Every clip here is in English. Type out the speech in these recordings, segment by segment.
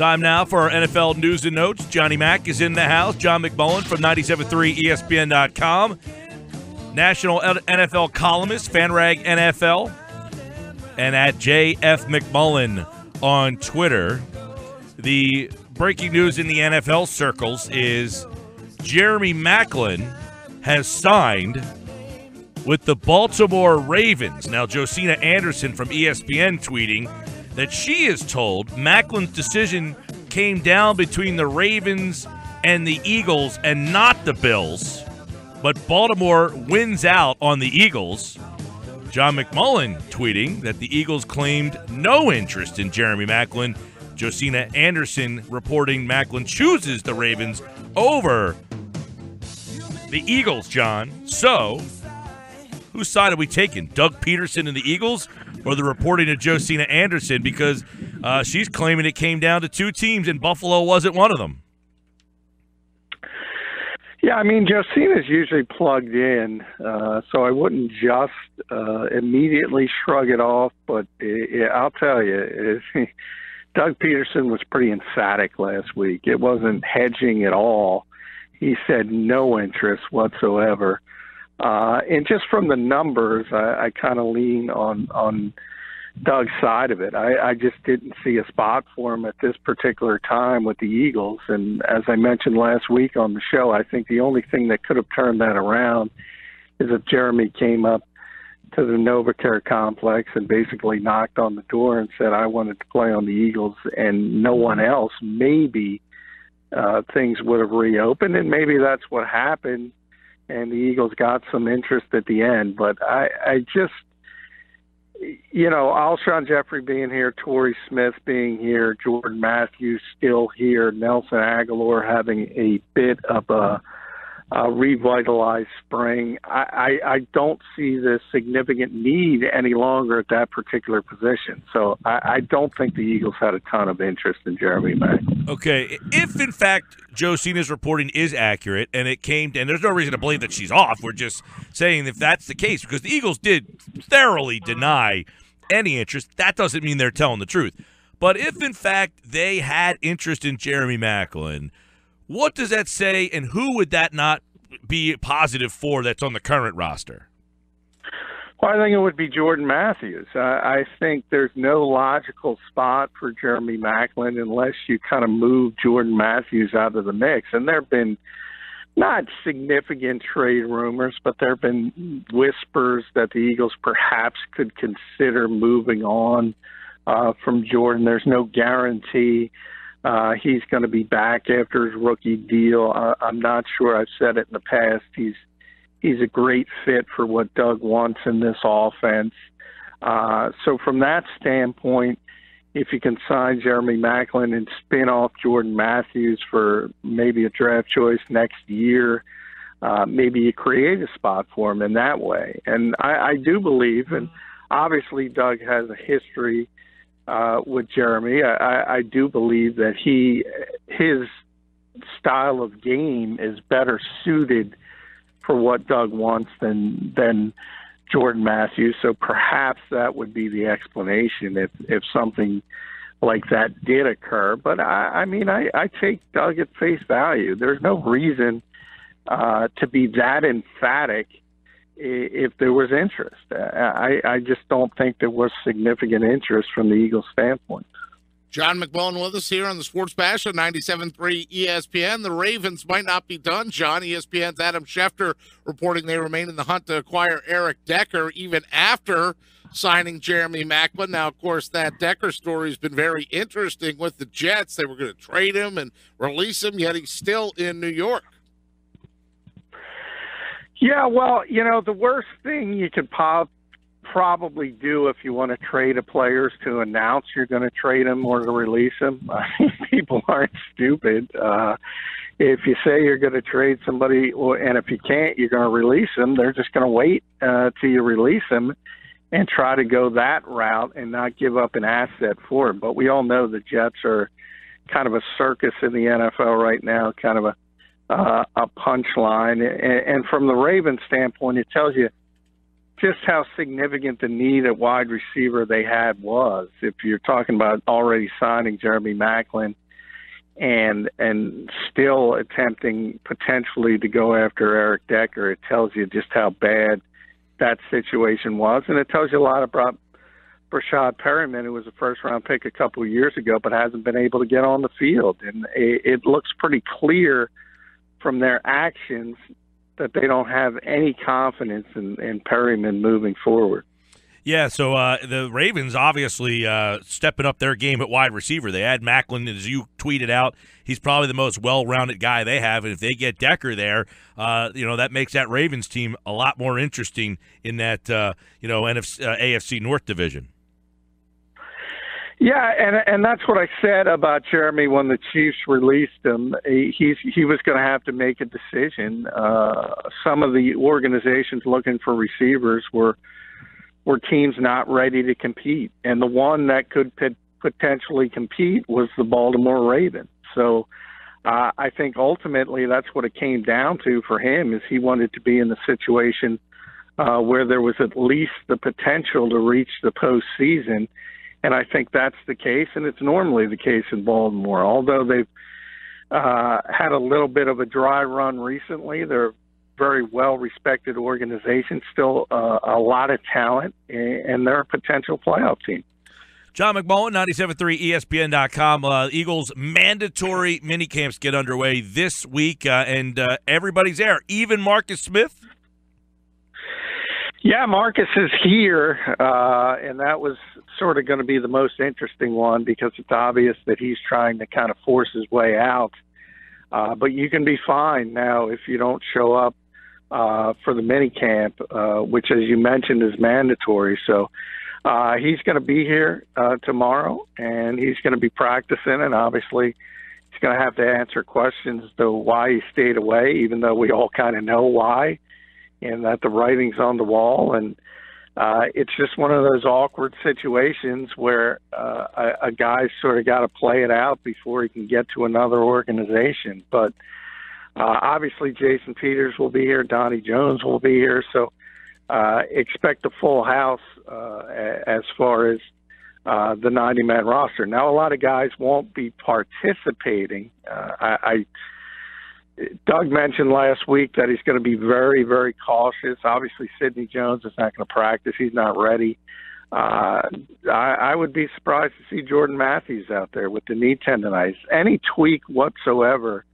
Time now for our NFL News and Notes. Johnny Mac is in the house. John McMullen from 97.3 ESPN.com. National NFL columnist, FanRag NFL. And at JF McMullen on Twitter. The breaking news in the NFL circles is Jeremy Maclin has signed with the Baltimore Ravens. Now, Josina Anderson from ESPN tweeting that she is told Macklin's decision came down between the Ravens and the Eagles and not the Bills, but Baltimore wins out on the Eagles. John McMullen tweeting that the Eagles claimed no interest in Jeremy Maclin. Josina Anderson reporting Maclin chooses the Ravens over the Eagles, John. So, whose side are we taking? Doug Peterson and the Eagles, or the reporting of Josina Anderson? Because she's claiming it came down to two teams and Buffalo wasn't one of them. Yeah, I mean, Josina's usually plugged in, so I wouldn't just immediately shrug it off. But I'll tell you, Doug Peterson was pretty emphatic last week. It wasn't hedging at all. He said no interest whatsoever. And just from the numbers, I kind of lean on Doug's side of it. I just didn't see a spot for him at this particular time with the Eagles. And as I mentioned last week on the show, I think the only thing that could have turned that around is if Jeremy came up to the NovaCare complex and basically knocked on the door and said, I wanted to play on the Eagles and no one else. Maybe things would have reopened, and maybe that's what happened. And the Eagles got some interest at the end. But I just, Alshon Jeffrey being here, Torrey Smith being here, Jordan Matthews still here, Nelson Aguilar having a bit of a revitalized spring. I don't see the significant need any longer at that particular position. So I don't think the Eagles had a ton of interest in Jeremy Maclin. Okay, if in fact Josina's reporting is accurate and there's no reason to believe that she's off, we're just saying if that's the case, because the Eagles did thoroughly deny any interest, that doesn't mean they're telling the truth. But if in fact they had interest in Jeremy Maclin, what does that say, and who would that not be positive for that's on the current roster? Well, I think it would be Jordan Matthews. I think there's no logical spot for Jeremy Maclin unless you kind of move Jordan Matthews out of the mix. And there have been not significant trade rumors, but there have been whispers that the Eagles perhaps could consider moving on from Jordan. There's no guarantee he's going to be back after his rookie deal. I'm not sure. I've said it in the past. He's a great fit for what Doug wants in this offense. So from that standpoint, if you can sign Jeremy Maclin and spin off Jordan Matthews for maybe a draft choice next year, maybe you create a spot for him in that way. And I do believe, and obviously Doug has a history with Jeremy. I do believe that his style of game is better suited for what Doug wants than Jordan Matthews. So perhaps that would be the explanation if something like that did occur. But I take Doug at face value. There's no reason to be that emphatic if there was interest. I just don't think there was significant interest from the Eagles' standpoint. John McMullen with us here on the Sports Bash on 97.3 ESPN. The Ravens might not be done, John. ESPN's Adam Schefter reporting they remain in the hunt to acquire Eric Decker even after signing Jeremy Maclin. Now, of course, that Decker story has been very interesting with the Jets. They were going to trade him and release him, yet he's still in New York. Yeah, well, the worst thing you could probably do if you want to trade a player is to announce you're going to trade him or to release him. People aren't stupid. If you say you're going to trade somebody, and if you can't, you're going to release him, they're just going to wait till you release him and try to go that route and not give up an asset for him. But we all know the Jets are kind of a circus in the NFL right now, kind of a punchline. And from the Ravens standpoint, it tells you just how significant the need at wide receiver they had was. If you're talking about already signing Jeremy Maclin and still attempting potentially to go after Eric Decker. It tells you just how bad that situation was, and it tells you a lot about Brashad Perryman, who was a first-round pick a couple of years ago, but hasn't been able to get on the field. And it looks pretty clear from their actions that they don't have any confidence in Perryman moving forward. Yeah, so the Ravens obviously stepping up their game at wide receiver. They had Macklin, as you tweeted out. He's probably the most well-rounded guy they have, and if they get Decker there, that makes that Ravens team a lot more interesting in that AFC North division. Yeah, and that's what I said about Jeremy when the Chiefs released him. He was going to have to make a decision. Some of the organizations looking for receivers were teams not ready to compete, and the one that could potentially compete was the Baltimore Ravens. So I think ultimately that's what it came down to for him, is he wanted to be in the situation where there was at least the potential to reach the postseason. And I think that's the case, and it's normally the case in Baltimore. Although they've had a little bit of a dry run recently, they're a very well-respected organization, still a lot of talent, and they're a potential playoff team. John McMullen, 97.3 ESPN.com. Eagles mandatory minicamps get underway this week, and everybody's there, even Marcus Smith. Yeah, Marcus is here, and that was sort of going to be the most interesting one because it's obvious that he's trying to kind of force his way out. But you can be fine now if you don't show up for the minicamp, which, as you mentioned, is mandatory. So he's going to be here tomorrow, and he's going to be practicing, and obviously he's going to have to answer questions as to why he stayed away, even though we all kind of know why, and that the writing's on the wall. And it's just one of those awkward situations where a guy's sort of got to play it out before he can get to another organization. But obviously Jason Peters will be here, Donnie Jones will be here, so expect a full house as far as the 90-man roster. Now, a lot of guys won't be participating. Doug mentioned last week that he's going to be very, very cautious. Obviously, Sidney Jones is not going to practice. He's not ready. I would be surprised to see Jordan Matthews out there with the knee tendonitis. Any tweak whatsoever,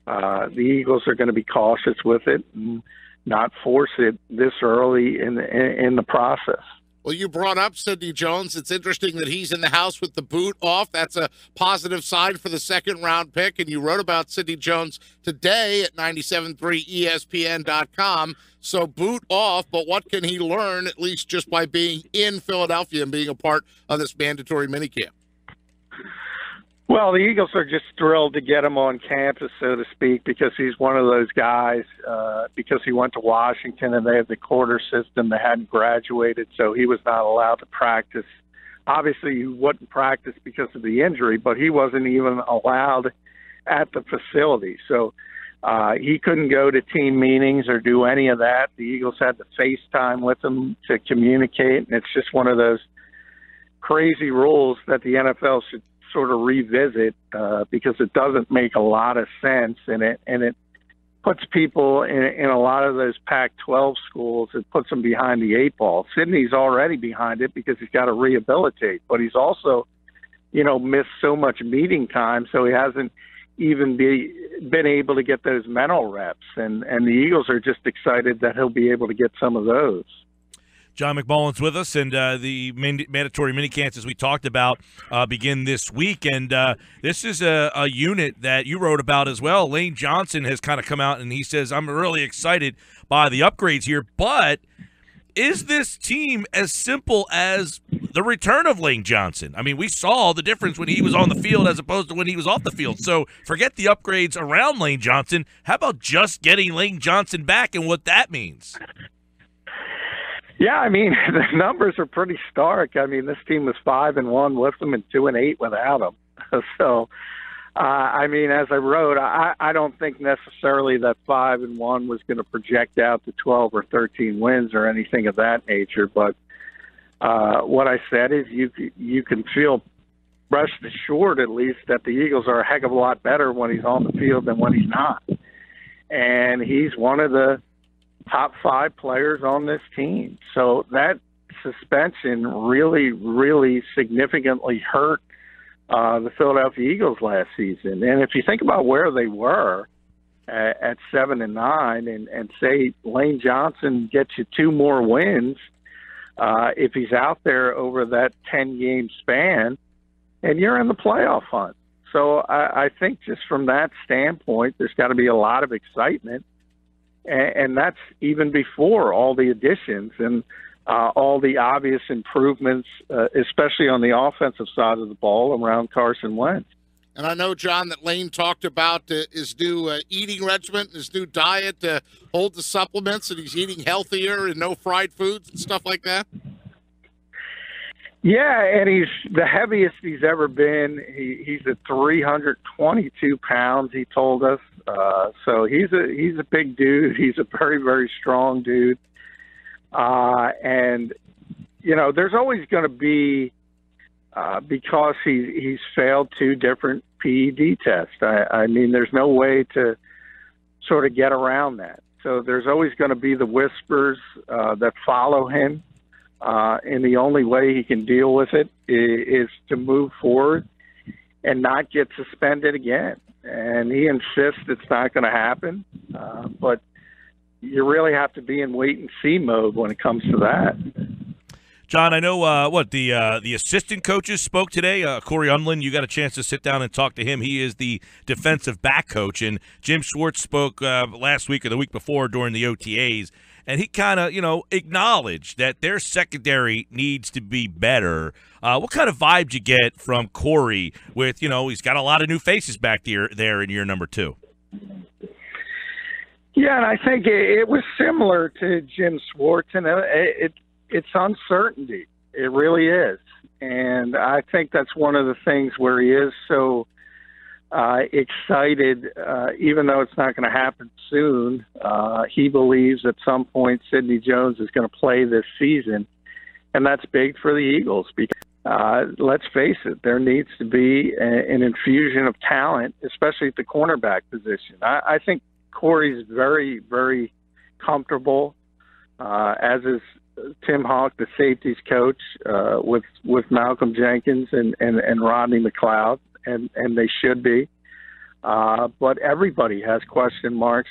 the Eagles are going to be cautious with it and not force it this early in the process. Well, you brought up Sidney Jones. It's interesting that he's in the house with the boot off. That's a positive sign for the second-round pick, and you wrote about Sidney Jones today at 97.3 ESPN.com. So boot off, but what can he learn, at least just by being in Philadelphia and being a part of this mandatory minicamp? Well, the Eagles are just thrilled to get him on campus, so to speak, because he's one of those guys, because he went to Washington and they have the quarter system. They hadn't graduated, so he was not allowed to practice. Obviously, he wouldn't practice because of the injury, but he wasn't even allowed at the facility. So he couldn't go to team meetings or do any of that. The Eagles had to FaceTime with him to communicate, and it's just one of those crazy rules that the NFL should sort of revisit because it doesn't make a lot of sense, and it puts people in a lot of those Pac-12 schools. It puts them behind the eight ball. Sydney's already behind it because he's got to rehabilitate, but he's also, missed so much meeting time, so he hasn't even been able to get those mental reps, and the Eagles are just excited that he'll be able to get some of those. John McMullen's with us, and the mandatory minicamps, as we talked about, begin this week. And this is a unit that you wrote about as well. Lane Johnson has kind of come out, and he says, I'm really excited by the upgrades here. But is this team as simple as the return of Lane Johnson? I mean, we saw the difference when he was on the field as opposed to when he was off the field. So forget the upgrades around Lane Johnson. How about just getting Lane Johnson back and what that means? Yeah, I mean, the numbers are pretty stark. I mean, this team was 5-1 with them and 2-8 without them. So, I mean, as I wrote, I don't think necessarily that 5-1 was going to project out to 12 or 13 wins or anything of that nature. But what I said is you can feel rest assured at least that the Eagles are a heck of a lot better when he's on the field than when he's not. And he's one of the top 5 players on this team. So that suspension really, really significantly hurt the Philadelphia Eagles last season. And if you think about where they were at 7-9, and say Lane Johnson gets you 2 more wins, if he's out there over that 10-game span, and you're in the playoff hunt. So I think just from that standpoint, there's got to be a lot of excitement, and that's even before all the additions and all the obvious improvements, especially on the offensive side of the ball around Carson Wentz. And I know, John, that Lane talked about his new eating regimen, his new diet to hold the supplements, and he's eating healthier and no fried foods and stuff like that. Yeah, and he's the heaviest he's ever been. He's at 322 pounds, he told us. So he's a big dude. He's a very, very strong dude. And, you know, there's always going to be, because he's failed 2 different PED tests. I mean, there's no way to sort of get around that. So there's always going to be the whispers that follow him. And the only way he can deal with it is to move forward and not get suspended again. And he insists it's not going to happen. But you really have to be in wait-and-see mode when it comes to that. John, I know the assistant coaches spoke today. Corey Unlin, you got a chance to sit down and talk to him. He is the defensive back coach, and Jim Schwartz spoke last week or the week before during the OTAs, and he kind of, acknowledged that their secondary needs to be better. What kind of vibe did you get from Corey with, he's got a lot of new faces back there in year number 2? Yeah, and I think it was similar to Jim Schwartz, and it's uncertainty. It really is. And I think that's one of the things where he is so excited, even though it's not going to happen soon. He believes at some point Sidney Jones is going to play this season, and that's big for the Eagles because, let's face it, there needs to be an infusion of talent, especially at the cornerback position. I think Corey's very, very comfortable, as is Tim Hawk, the safeties coach, with Malcolm Jenkins and Rodney McLeod, and they should be. But everybody has question marks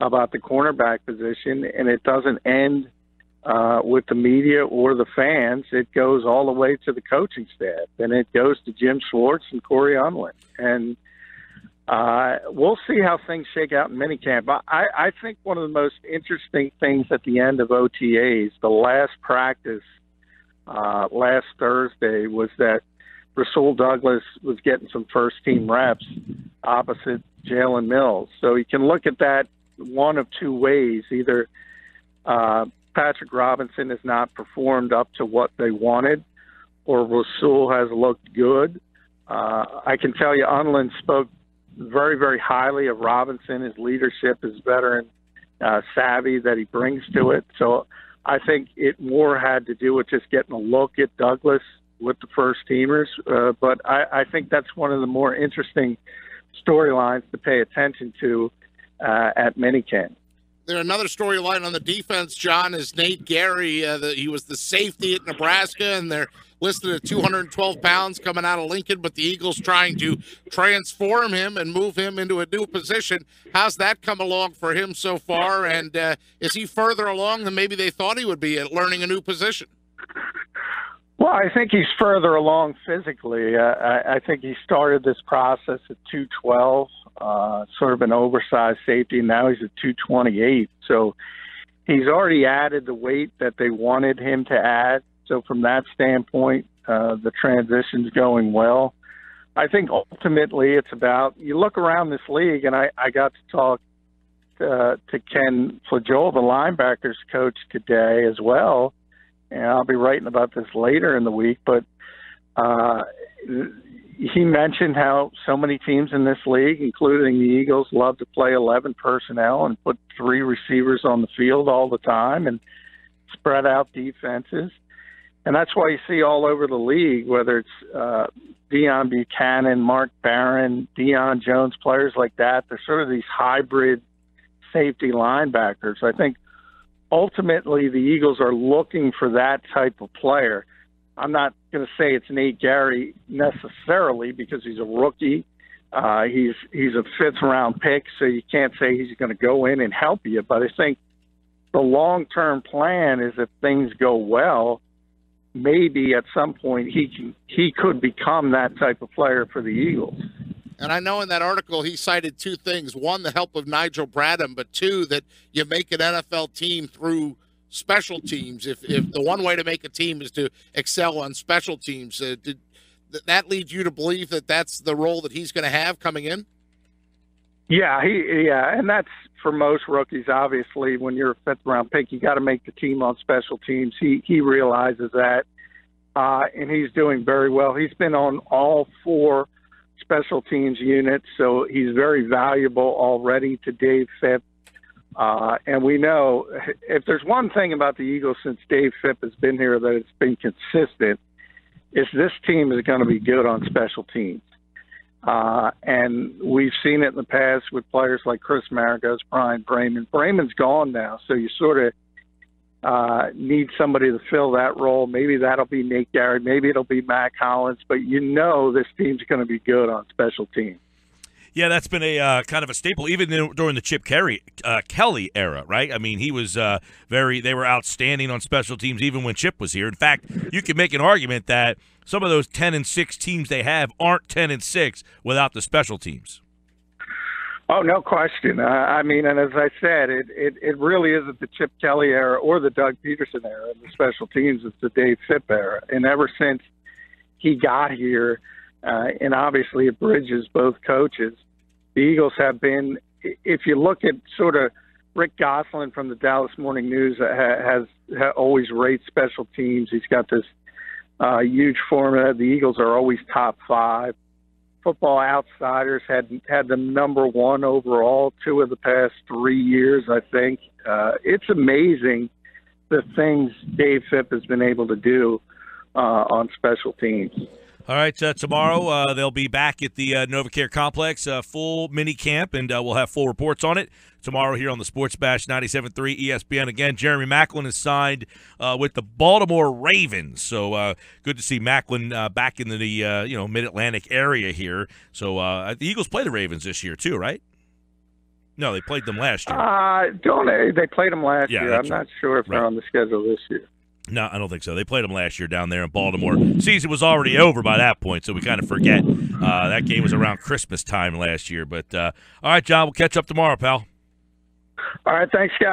about the cornerback position, and it doesn't end with the media or the fans. It goes all the way to the coaching staff, and it goes to Jim Schwartz and Corey Unlin. And we'll see how things shake out in minicamp. I think one of the most interesting things at the end of OTAs, the last practice last Thursday, was that Rasul Douglas was getting some first-team reps opposite Jalen Mills. So you can look at that one of 2 ways. Either Patrick Robinson has not performed up to what they wanted, or Rasul has looked good. I can tell you Unlin spoke very, very highly of Robinson, his leadership, his veteran savvy that he brings to it. So I think it more had to do with just getting a look at Douglas with the first teamers. But I think that's one of the more interesting storylines to pay attention to at minicamp. Another storyline on the defense, John, is Nate Geary. He was the safety at Nebraska, and they're listed at 212 pounds coming out of Lincoln, but the Eagles trying to transform him and move him into a new position. How's that come along for him so far, and is he further along than maybe they thought he would be at learning a new position? Well, I think he's further along physically. I think he started this process at 212, sort of an oversized safety. Now he's at 228. So he's already added the weight that they wanted him to add. So from that standpoint, the transition's going well. I think ultimately it's about, you look around this league, and I got to talk to Ken Flajoel, the linebackers coach, today as well. And I'll be writing about this later in the week, but he mentioned how so many teams in this league, including the Eagles, love to play 11 personnel and put 3 receivers on the field all the time and spread out defenses. And that's why you see all over the league, whether it's Deion Buchanan, Mark Barron, Deion Jones, players like that. They're sort of these hybrid safety linebackers. I think ultimately the Eagles are looking for that type of player. I'm not going to say it's Nate Geary necessarily because he's a rookie. He's a fifth-round pick, so you can't say he's going to go in and help you. But I think the long-term plan is if things go well, maybe at some point he could become that type of player for the Eagles. And I know in that article he cited two things. One, the help of Nigel Bradham, but two, that you make an NFL team through special teams. If the one way to make a team is to excel on special teams, did that lead you to believe that that's the role that he's going to have coming in? Yeah, and that's for most rookies. Obviously, when you're a fifth-round pick, you got to make the team on special teams. He realizes that, and he's doing very well. He's been on all 4 special teams units, so he's very valuable already to Dave Phipp. And we know if there's one thing about the Eagles since Dave Phipp has been here that it's been consistent, is this team is going to be good on special teams. And we've seen it in the past with players like Chris Maragos, Brian Bremen. Bremen's gone now, so you sort of need somebody to fill that role. Maybe that'll be Nate Geary. Maybe it'll be Matt Collins. But you know this team's going to be good on special teams. Yeah, that's been a kind of a staple, even during the Chip Kelly era, right? I mean, he was they were outstanding on special teams even when Chip was here. In fact, you can make an argument that some of those 10-6 teams they have aren't 10-6 without the special teams. Oh, no question. I mean, and as I said, it really isn't the Chip Kelly era or the Doug Peterson era in the special teams. It's the Dave Phipp era. And ever since he got here, and obviously it bridges both coaches, the Eagles have been, if you look at sort of Rick Gosselin from the Dallas Morning News has always rated special teams. He's got this huge formula. The Eagles are always top 5. Football Outsiders had them number 1 overall 2 of the past 3 years, I think. It's amazing the things Dave Phipp has been able to do on special teams. All right, tomorrow they'll be back at the NovaCare Complex, full mini camp, and we'll have full reports on it tomorrow here on the Sports Bash 97.3 ESPN. Again, Jeremy Maclin is signed with the Baltimore Ravens, so good to see Macklin back in the Mid-Atlantic area here. So the Eagles play the Ravens this year too, right? No, they played them last year. Don't they played them last year? I'm not sure if they're on the schedule this year. No, I don't think so. They played them last year down there in Baltimore. Season was already over by that point, so we kind of forget. That game was around Christmas time last year. But all right, John, we'll catch up tomorrow, pal. All right, thanks, guys.